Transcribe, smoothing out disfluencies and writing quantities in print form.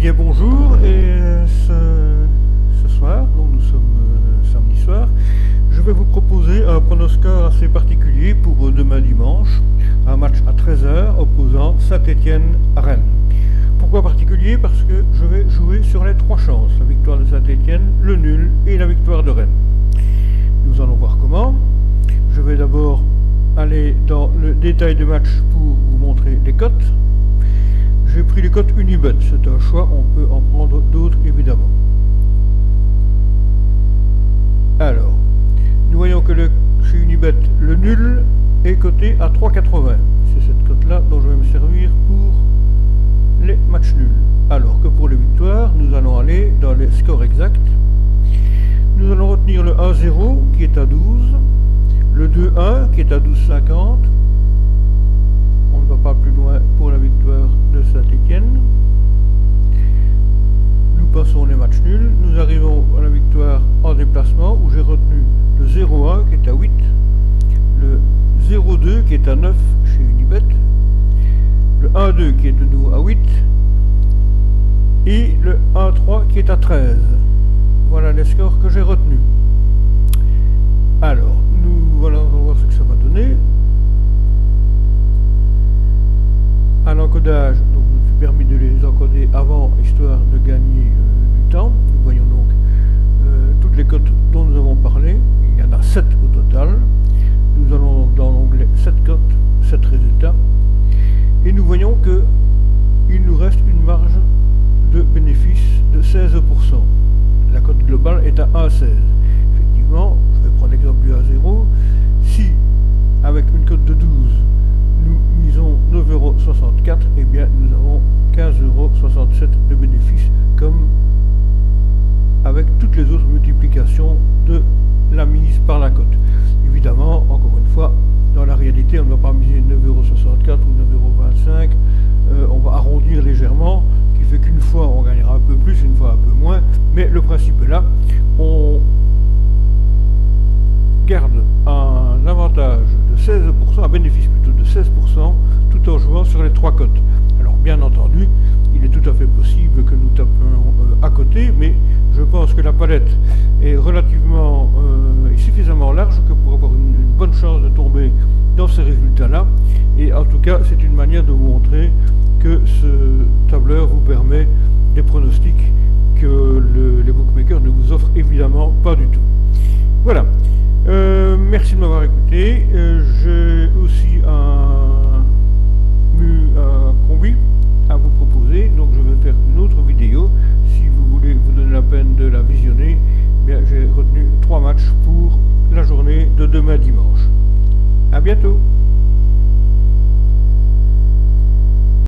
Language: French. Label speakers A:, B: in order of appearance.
A: bien bonjour, et ce soir, donc nous sommes samedi soir, je vais vous proposer un pronostic assez particulier pour demain dimanche, un match à 13h opposant Saint-Étienne à Rennes. Pourquoi particulier? Parce que je vais jouer sur les trois chances, la victoire de Saint-Étienne, le nul et la victoire de Rennes. Nous allons voir comment. Je vais d'abord aller dans le détail du match pour vous montrer les cotes. J'ai pris les cotes Unibet, c'est un choix, on peut en prendre d'autres évidemment. Alors, nous voyons que chez Unibet, le nul est coté à 3,80. C'est cette cote-là dont je vais me servir pour les matchs nuls. Alors que pour les victoires, nous allons aller dans les scores exacts. Nous allons retenir le 1-0 qui est à 12, le 2-1 qui est à 12,50. On ne va pas plus loin pour la victoire de Saint-Étienne. Nous passons les matchs nuls. Nous arrivons à la victoire en déplacement où j'ai retenu le 0-1 qui est à 8, le 0-2 qui est à 9 chez Unibet, le 1-2 qui est de nouveau à 8 et le 1-3 qui est à 13. Voilà les scores que j'ai retenus. Alors, on va voir ce que ça va donner. À l'encodage, donc je me suis permis de les encoder avant, histoire de gagner du temps. Nous voyons donc toutes les cotes dont nous avons parlé. Il y en a 7 au total. Nous allons dans l'onglet 7 cotes, 7 résultats. Et nous voyons que il nous reste une marge de bénéfice de 16%. La cote globale est à 1,16. Effectivement, je vais prendre l'exemple du 1,0. Si, avec une cote de 12, nous misons 9,64€, eh bien nous avons 15,67€ de bénéfice, comme avec toutes les autres multiplications de la mise par la cote. Évidemment, encore une fois, dans la réalité, on ne va pas miser 9,64€ ou 9,25€, on va arrondir légèrement, qui fait qu'une fois on gagnera un peu plus, une fois un peu moins, mais le principe est là, on garde un avantage de 16%, un bénéfice plutôt de 16%, tout en jouant sur les trois cotes. Alors bien entendu, il est tout à fait possible que nous tapions à côté, mais je pense que la palette est relativement suffisamment large que pour avoir une bonne chance de tomber dans ces résultats-là. Et en tout cas, c'est une manière de vous montrer que ce tableur vous permet des pronostics que les bookmakers ne vous offrent évidemment pas du tout. Voilà. Merci de m'avoir écouté. J'ai aussi un combi à vous proposer, donc je vais faire une autre vidéo. Si vous voulez vous donner la peine de la visionner, eh bien j'ai retenu 3 matchs pour la journée de demain dimanche. À bientôt.